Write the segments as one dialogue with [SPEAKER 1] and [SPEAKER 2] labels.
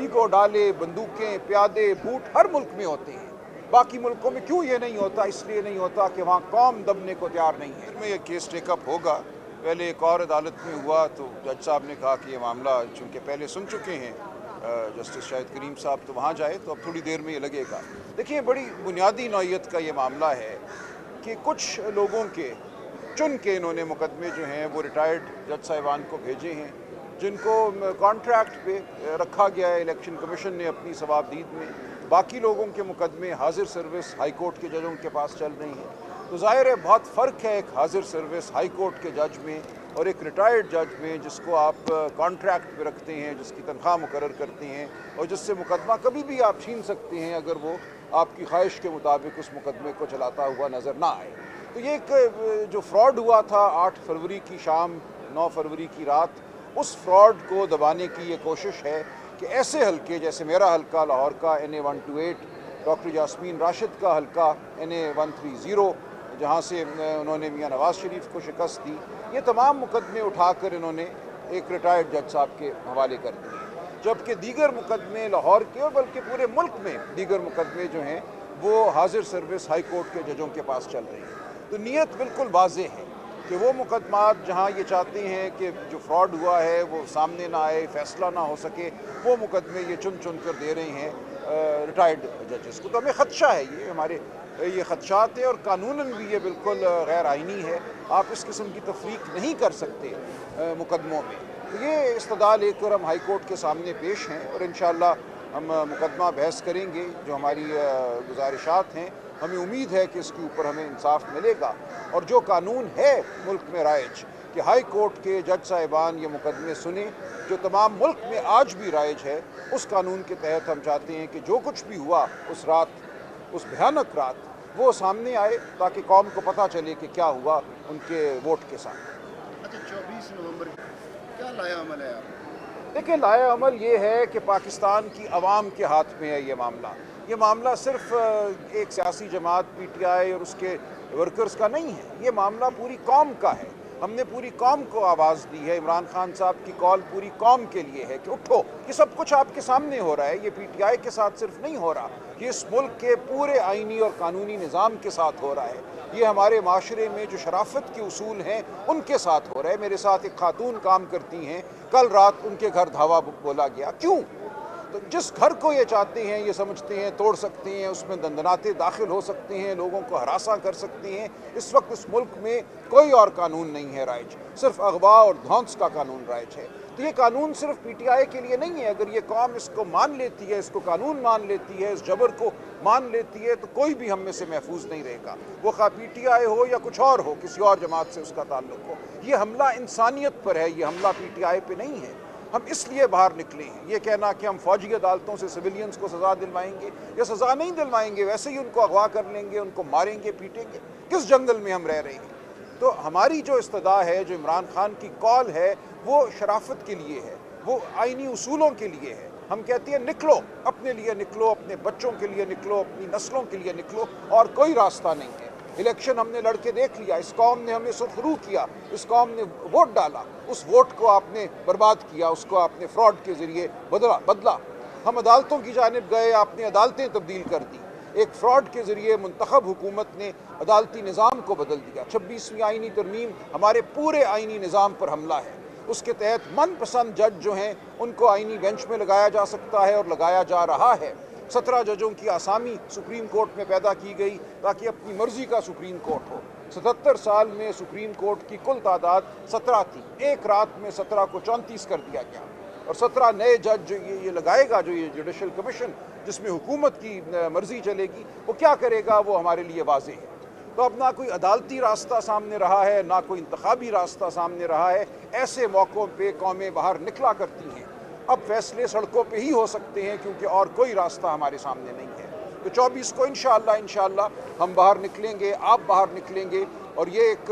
[SPEAKER 1] کو डाले, बंदूकें, प्यादे, बूट हर मुल्क में होते हैं। बाकी मुल्कों में क्यों ये नहीं होता? इसलिए नहीं होता कि वहाँ कौम दबने को तैयार नहीं है। में ये केस टेकअप होगा। पहले एक और अदालत में हुआ तो जज साहब ने कहा कि ये मामला चूँकि पहले सुन चुके हैं जस्टिस शाहिद करीम साहब, तो वहाँ जाए तो अब थोड़ी देर में ये लगेगा। देखिए, बड़ी बुनियादी नौइयत का ये मामला है कि कुछ लोगों के चुन के इन्होंने मुकदमे जो हैं वो रिटायर्ड जज साहिबान को भेजे हैं, जिनको कॉन्ट्रैक्ट पे रखा गया है इलेक्शन कमीशन ने अपनी सवाबदीद में। बाकी लोगों के मुकदमे हाजिर सर्विस हाई कोर्ट के जजों के पास चल रही हैं। तो ज़ाहिर है बहुत फ़र्क है एक हाजिर सर्विस हाई कोर्ट के जज में और एक रिटायर्ड जज में, जिसको आप कॉन्ट्रैक्ट पे रखते हैं, जिसकी तनख्वाह मुकर्रर करते हैं और जिससे मुकदमा कभी भी आप छीन सकते हैं अगर वो आपकी ख्वाहिश के मुताबिक उस मुकदमे को चलाता हुआ नज़र ना आए। तो ये एक जो फ्रॉड हुआ था 8 फरवरी की शाम 9 फरवरी की रात, उस फ्रॉड को दबाने की ये कोशिश है कि ऐसे हलके जैसे मेरा हलका लाहौर का NA 128, डॉक्टर यास्मीन राशिद का हलका NA 130, जहाँ से उन्होंने मियाँ नवाज़ शरीफ को शिकस्त दी, ये तमाम मुकदमे उठाकर इन्होंने एक रिटायर्ड जज साहब के हवाले कर दिए। जबकि दीगर मुकदमे लाहौर के और बल्कि पूरे मुल्क में दीगर मुकदमे जो हैं वो हाजिर सर्विस हाई कोर्ट के जजों के पास चल रही हैं। तो नीयत बिल्कुल वाज़ेह है कि वो मुकदमात जहाँ ये चाहते हैं कि जो फ्रॉड हुआ है वो सामने ना आए, फैसला ना हो सके, वो मुकदमे ये चुन चुन कर दे रहे हैं रिटायर्ड जजेस को। तो हमें ख़दशा है, ये हमारे ये ख़दशात है और कानूनन भी ये बिल्कुल गैर आइनी है। आप इस किस्म की तफरीक नहीं कर सकते मुकदमों में। तो ये इस्तदाल लेकर हम हाई कोर्ट के सामने पेश हैं और इंशाअल्लाह हम मुकदमा बहस करेंगे। जो हमारी गुजारिशात हैं, हमें उम्मीद है कि इसके ऊपर हमें इंसाफ मिलेगा और जो कानून है मुल्क में राइज कि हाई कोर्ट के जज साहिबान ये मुकदमे सुने, जो तमाम मुल्क में आज भी राइज है, उस कानून के तहत हम चाहते हैं कि जो कुछ भी हुआ उस रात, उस भयानक रात, वो सामने आए ताकि कौम को पता चले कि क्या हुआ उनके वोट के साथ।
[SPEAKER 2] अच्छा, 24 नवंबर क्या लाया अमल है आप?
[SPEAKER 1] देखिए, लाया अमल ये है कि पाकिस्तान की आवाम के हाथ में है ये मामला। ये मामला सिर्फ एक सियासी जमात PTI और उसके वर्कर्स का नहीं है, ये मामला पूरी कौम का है। हमने पूरी कौम को आवाज़ दी है। इमरान खान साहब की कॉल पूरी कौम के लिए है कि उठो, ये सब कुछ आपके सामने हो रहा है। ये PTI के साथ सिर्फ नहीं हो रहा, ये इस मुल्क के पूरे आइनी और कानूनी निज़ाम के साथ हो रहा है। ये हमारे माशरे में जो शराफत के उसूल हैं उनके साथ हो रहा है। मेरे साथ एक खातून काम करती हैं, कल रात उनके घर धावा बोला गया। क्यों? तो जिस घर को ये चाहते हैं, ये समझते हैं तोड़ सकते हैं, उसमें दंदनाते दाखिल हो सकते हैं, लोगों को हरासा कर सकते हैं। इस वक्त इस मुल्क में कोई और कानून नहीं है राइज, सिर्फ अगवा और धौंस का कानून राइज है। तो ये कानून सिर्फ PTI के लिए नहीं है। अगर ये कौम इसको मान लेती है, इसको कानून मान लेती है, इस जबर को मान लेती है, तो कोई भी हम में से महफूज नहीं रहेगा। वो खा PTI हो या कुछ और हो, किसी और जमात से उसका ताल्लुक हो। ये हमला इंसानियत पर है, ये हमला PTI पे नहीं है। हम इसलिए बाहर निकले हैं। ये कहना कि हम फौजी अदालतों से सिविलियंस को सज़ा दिलवाएंगे, या सज़ा नहीं दिलवाएंगे, वैसे ही उनको अगवा कर लेंगे, उनको मारेंगे, पीटेंगे, किस जंगल में हम रह रहे हैं? तो हमारी जो इस्तदा है, जो इमरान खान की कॉल है, वो शराफत के लिए है, वो आइनी उसूलों के लिए है। हम कहते हैं निकलो, अपने लिए निकलो, अपने बच्चों के लिए निकलो, अपनी नस्लों के लिए निकलो, और कोई रास्ता नहीं है। इलेक्शन हमने लड़के देख लिया, इस कौम ने हमें सुरखरू किया, इस कौम ने वोट डाला, उस वोट को आपने बर्बाद किया, उसको आपने फ्रॉड के ज़रिए बदला। हम अदालतों की जानिब गए, आपने अदालतें तब्दील कर दी। एक फ्रॉड के ज़रिए मुंतखब हुकूमत ने अदालती निज़ाम को बदल दिया। 26वीं आइनी तरमीम हमारे पूरे आइनी निज़ाम पर हमला है। उसके तहत मनपसंद जज जो हैं उनको आइनी बेंच में लगाया जा सकता है और लगाया जा रहा है। 17 जजों की आसामी सुप्रीम कोर्ट में पैदा की गई ताकि अपनी मर्जी का सुप्रीम कोर्ट हो। 77 साल में सुप्रीम कोर्ट की कुल तादाद 17 थी, एक रात में 17 को 34 कर दिया गया, और 17 नए जज जो ये लगाएगा, जो ये जुडिशल कमीशन जिसमें हुकूमत की मर्जी चलेगी, वो क्या करेगा, वो हमारे लिए वाज़ेह है। तो अब ना कोई अदालती रास्ता सामने रहा है, ना कोई इंतखाबी रास्ता सामने रहा है। ऐसे मौक़ों पे कौमें बाहर निकला करती हैं। अब फैसले सड़कों पे ही हो सकते हैं, क्योंकि और कोई रास्ता हमारे सामने नहीं है। तो 24 को इंशाअल्लाह हम बाहर निकलेंगे, आप बाहर निकलेंगे, और ये एक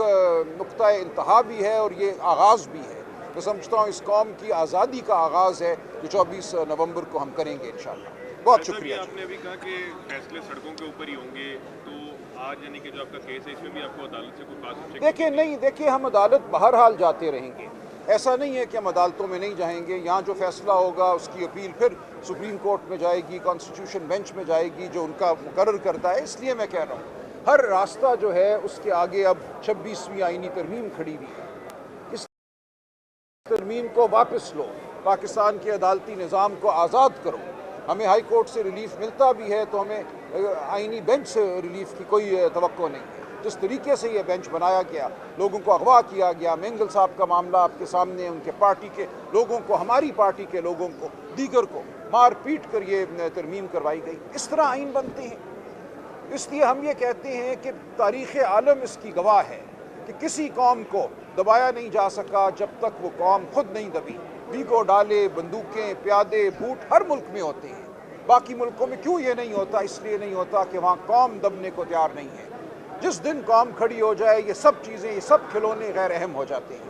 [SPEAKER 1] नुक्ता इंतहा भी है और ये आगाज़ भी है। मैं समझता हूँ इस कौम की आज़ादी का आगाज़ है जो 24 नवंबर को हम करेंगे इंशाअल्लाह। बहुत शुक्रिया।
[SPEAKER 3] आपने अभी कहा कि फैसले सड़कों के ऊपर ही होंगे, तो आज यानी कि जो आपका केस है इसमें भी आपको अदालत से कोई बात?
[SPEAKER 1] देखिए, हम अदालत बहरहाल जाते रहेंगे। ایسا نہیں ہے کہ ہم عدالتوں میں نہیں جائیں گے. یہاں جو فیصلہ ہوگا اس کی اپیل پھر سپریم کورٹ میں جائے گی, کانسٹیٹیوشن بینچ میں جائے گی جو ان کا مقرر کرتا ہے. اس لیے میں کہہ رہا ہوں ہر راستہ جو ہے اس کے آگے اب 26ویں آئینی ترمیم کھڑی ہوئی ہے. اس ترمیم کو واپس لو, پاکستان کے عدالتی نظام کو آزاد کرو. ہمیں ہائی کورٹ سے ریلیف ملتا بھی ہے تو ہمیں آئینی بینچ سے ریلیف کی کوئی توقع نہیں ہے. جس طریقے سے یہ بینچ بنایا گیا, لوگوں کو اغوا کیا گیا, مینگل صاحب کا معاملہ آپ کے سامنے, ان کے پارٹی کے لوگوں کو, ہماری پارٹی کے لوگوں کو, دیگر کو مار پیٹ کر یہ ترمیم کروائی گئی. اس طرح آئین بنتے ہیں. اس لیے ہم یہ کہتے ہیں کہ تاریخ عالم اس کی گواہ ہے کہ کسی قوم کو دبایا نہیں جا سکا جب تک وہ قوم خود نہیں دبی. بیگو ڈالے, بندوقیں, پیادے, بوٹ ہر ملک میں ہوتے ہیں. باقی ملکوں میں کیوں یہ نہیں ہوتا؟ اس لیے نہیں ہوتا کہ وہاں قوم دبنے کو تیار نہیں ہے. جس دن قوم کھڑی ہو جائے یہ سب چیزیں, یہ سب کھلونے غیر اہم ہو جاتے ہیں.